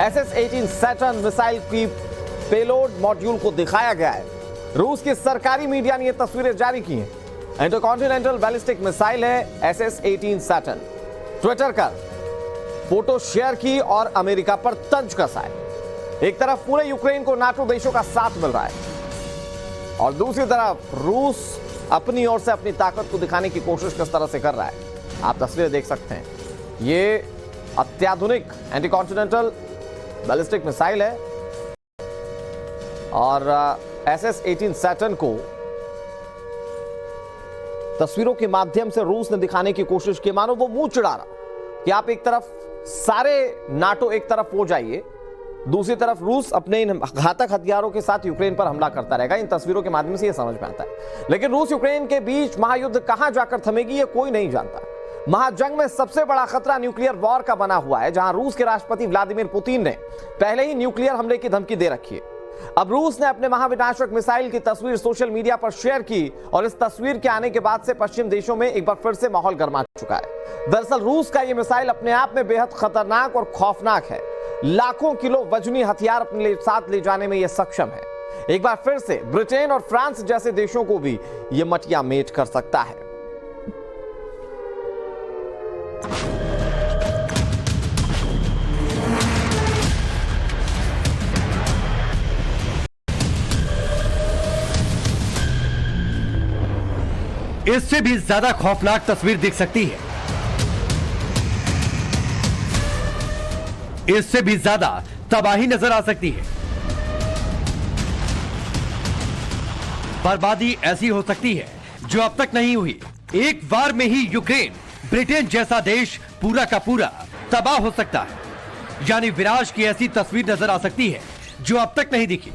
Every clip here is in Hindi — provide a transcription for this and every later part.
SS-18 सैटर्न मिसाइल की पेलोड मॉड्यूल को दिखाया गया है। रूस की सरकारी मीडिया ने यह तस्वीरें जारी की हैं। इंटरकॉन्टिनेंटल बैलिस्टिक मिसाइल है SS-18 सैटर्न। ट्विटर कर फोटो शेयर की और अमेरिका पर तंज कसा है। एक तरफ पूरे यूक्रेन को नाटो देशों का साथ मिल रहा है और दूसरी तरफ रूस अपनी ओर से अपनी ताकत को दिखाने की कोशिश किस तरह से कर रहा है आप तस्वीरें देख सकते हैं। ये अत्याधुनिक एंटीकॉन्टिनेंटल बैलिस्टिक मिसाइल है और SS-18 सैटर्न को तस्वीरों के माध्यम से रूस ने दिखाने की कोशिश की, मानो वो मुंह चिढ़ा रहा कि आप एक तरफ सारे नाटो एक तरफ हो जाइए, दूसरी तरफ रूस अपने इन घातक हथियारों के साथ यूक्रेन पर हमला करता रहेगा। इन तस्वीरों के माध्यम से यह समझ में आता है। लेकिन रूस यूक्रेन के बीच महायुद्ध कहां जाकर थमेगी यह कोई नहीं जानता। महाजंग में सबसे बड़ा खतरा न्यूक्लियर वॉर का बना हुआ है, जहां रूस के राष्ट्रपति व्लादिमीर पुतिन ने पहले ही न्यूक्लियर हमले की धमकी दे रखी है। अब रूस ने अपने महाविनाशक मिसाइल की तस्वीर सोशल मीडिया पर शेयर की और इस तस्वीर के आने के बाद से पश्चिम देशों में एक बार फिर से माहौल गर्मा चुका है। दरअसल रूस का यह मिसाइल अपने आप में बेहद खतरनाक और खौफनाक है। लाखों किलो वजनी हथियार अपने साथ ले जाने में यह सक्षम है। एक बार फिर से ब्रिटेन और फ्रांस जैसे देशों को भी यह मटिया मेट कर सकता है। इससे भी ज्यादा खौफनाक तस्वीर दिख सकती है। इससे भी ज्यादा तबाही नजर आ सकती है। बर्बादी ऐसी हो सकती है जो अब तक नहीं हुई। एक बार में ही यूक्रेन, ब्रिटेन जैसा देश पूरा का पूरा तबाह हो सकता है। यानी विनाश की ऐसी तस्वीर नजर आ सकती है जो अब तक नहीं दिखी।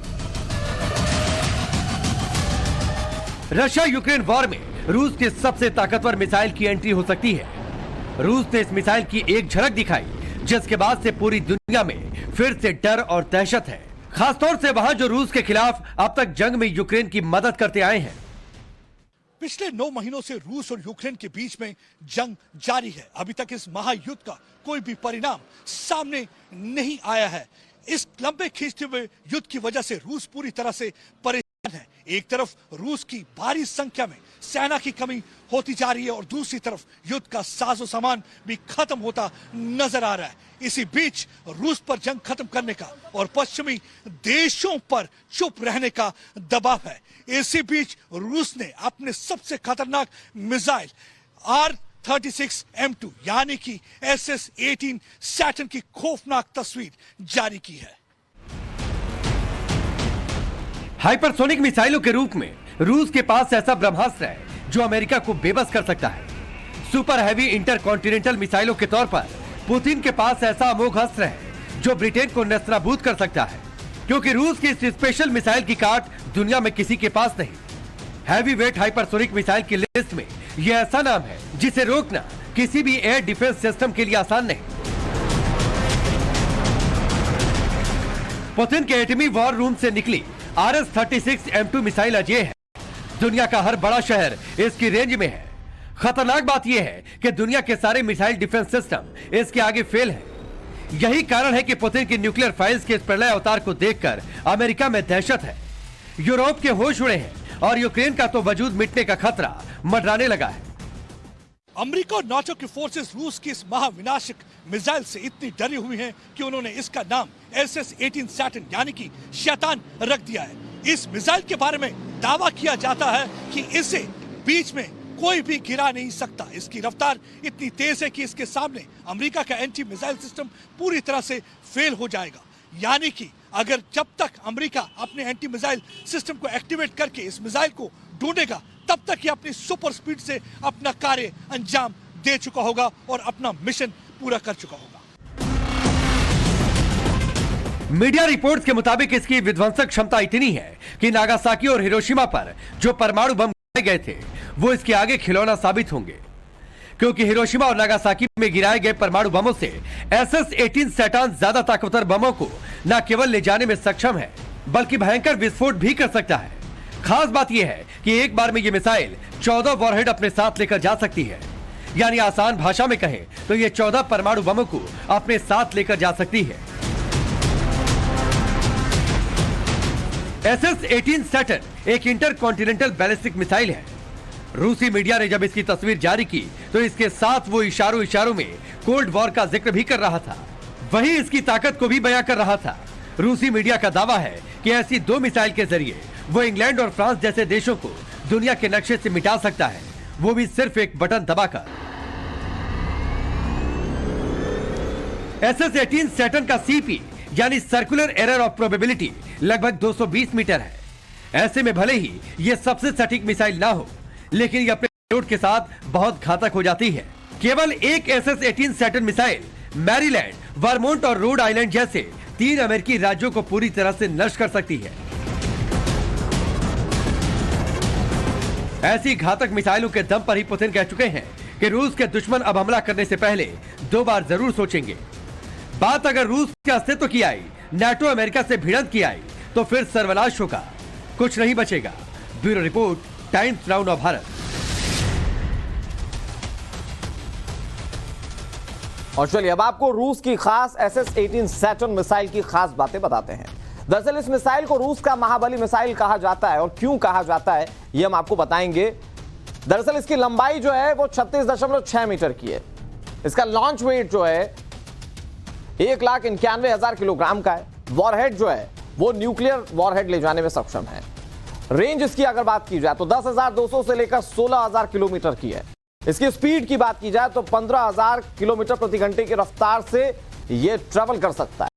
रशिया यूक्रेन वॉर में रूस के सबसे ताकतवर मिसाइल की एंट्री हो सकती है। रूस ने इस मिसाइल की एक झलक दिखाई, जिसके बाद से पूरी दुनिया में फिर से डर और दहशत है, खासतौर से वहां जो रूस के खिलाफ अब तक जंग में यूक्रेन की मदद करते आए हैं। पिछले 9 महीनों से रूस और यूक्रेन के बीच में जंग जारी है। अभी तक इस महायुद्ध का कोई भी परिणाम सामने नहीं आया है। इस लंबे खींचते हुए युद्ध की वजह से रूस पूरी तरह से परेशान है। एक तरफ रूस की भारी संख्या में सेना की कमी होती जा रही है और दूसरी तरफ युद्ध का साजो सामान भी खत्म होता नजर आ रहा है। इसी बीच रूस पर जंग खत्म करने का और पश्चिमी देशों पर चुप रहने का दबाव है। इसी बीच रूस ने अपने सबसे खतरनाक मिसाइल R-36M2 यानी कि SS-18 सैटर्न की खौफनाक तस्वीर जारी की है। हाइपरसोनिक मिसाइलों के रूप में रूस के पास ऐसा ब्रह्मास्त्र है जो अमेरिका को बेबस कर सकता है। सुपर हैवी इंटरकॉन्टिनेंटल मिसाइलों के तौर पर पुतिन के पास ऐसा अमोघ अस्त्र है जो ब्रिटेन को नेस्तनाबूद कर सकता है, क्योंकि रूस की इस स्पेशल मिसाइल की काट दुनिया में किसी के पास नहीं। हैवी वेट हाइपरसोनिक मिसाइल की लिस्ट में यह ऐसा नाम है जिसे रोकना किसी भी एयर डिफेंस सिस्टम के लिए आसान नहीं। पुतिन के एटमी वॉर रूम से निकली RS-36M2 मिसाइल अजय है। दुनिया का हर बड़ा शहर इसकी रेंज में है। खतरनाक बात यह है कि दुनिया के सारे मिसाइल डिफेंस सिस्टम इसके आगे फेल है। यही कारण है कि पुतिन की न्यूक्लियर फाइल्स के इस प्रलय अवतार को देखकर अमेरिका में दहशत है। यूरोप के होश उड़े हैं और यूक्रेन का तो वजूद मिटने का खतरा मंडराने लगा है। अमेरिका और नाटो की फोर्सेस रूस की इस महाविनाशक मिसाइल से इतनी डरी हुई हैं कि उन्होंने इसका नाम SS-18 सैटर्न यानी कि शैतान रख दिया है। इस मिसाइल के बारे में दावा किया जाता है कि इसे बीच में कोई भी गिरा नहीं सकता। इसकी रफ्तार इतनी तेज है कि इसके सामने अमेरिका का एंटी मिसाइल सिस्टम पूरी तरह से फेल हो जाएगा। यानी कि अगर जब तक अमेरिका अपने एंटी मिसाइल सिस्टम को एक्टिवेट करके इस मिसाइल को ढूंढेगा, तब तक ये अपनी सुपर स्पीड से अपना कार्य अंजाम दे चुका होगा और अपना मिशन पूरा कर चुका होगा। मीडिया रिपोर्ट्स के मुताबिक इसकी विध्वंसक क्षमता इतनी है कि नागासाकी और हिरोशिमा पर जो परमाणु बम गिराए गए थे वो इसके आगे खिलौना साबित होंगे, क्योंकि हिरोशिमा और नागासाकी में गिराए गए परमाणु बमों से SS-18 सैटर्न ज्यादा ताकतवर बमों को न केवल ले जाने में सक्षम है बल्कि भयंकर विस्फोट भी कर सकता है। खास बात यह है कि एक बार में यह मिसाइल 14 वॉरहेड अपने साथ लेकर जा सकती है। यानी आसान भाषा में कहें तो ये 14 परमाणु बमों को अपने साथ लेकर जा सकती है। SS-18 सैटर्न एक इंटरकॉन्टिनेंटल बैलिस्टिक मिसाइल है। रूसी मीडिया ने जब इसकी तस्वीर जारी की तो इसके साथ वो इशारों में कोल्ड वॉर का जिक्र भी कर रहा था, वहीं इसकी ताकत को भी बयां कर रहा था। रूसी मीडिया का दावा है कि ऐसी 2 मिसाइल के जरिए वो इंग्लैंड और फ्रांस जैसे देशों को दुनिया के नक्शे से मिटा सकता है, वो भी सिर्फ एक बटन दबाकर। SS-18 सैटर्न का CP यानी सर्कुलर एरर ऑफ प्रोबेबिलिटी लगभग 220 मीटर है। ऐसे में भले ही ये सबसे सटीक मिसाइल ना हो, लेकिन ये अपने पेलोड के साथ बहुत घातक हो जाती है। केवल एक SS-18 Saturn missile Maryland, Vermont और रोड आइलैंड जैसे 3 अमेरिकी राज्यों को पूरी तरह से नष्ट कर सकती है। ऐसी घातक मिसाइलों के दम पर ही पुतिन कह चुके हैं कि रूस के दुश्मन अब हमला करने से पहले 2 बार जरूर सोचेंगे। बात अगर रूस के अस्तित्व की आई, नाटो अमेरिका से भिड़ंत की आई, तो फिर सर्वनाश होगा, कुछ नहीं बचेगा। ब्यूरो रिपोर्ट, टाइम्स नाउ नव भारत। और चलिए अब आपको रूस की खास SS-18 सैटर्न मिसाइल की खास बातें बताते हैं। दरअसल इस मिसाइल को रूस का महाबली मिसाइल कहा जाता है, और क्यों कहा जाता है ये हम आपको बताएंगे। दरअसल इसकी लंबाई जो है वो 36.6 मीटर की है। इसका लॉन्च वेट जो है 1,91,000 किलोग्राम का है। वॉरहेड जो है वो न्यूक्लियर वॉरहेड ले जाने में सक्षम है। रेंज इसकी अगर बात की जाए तो 10,200 से लेकर 16,000 किलोमीटर की है। इसकी स्पीड की बात की जाए तो 15,000 किलोमीटर प्रति घंटे की रफ्तार से यह ट्रेवल कर सकता है।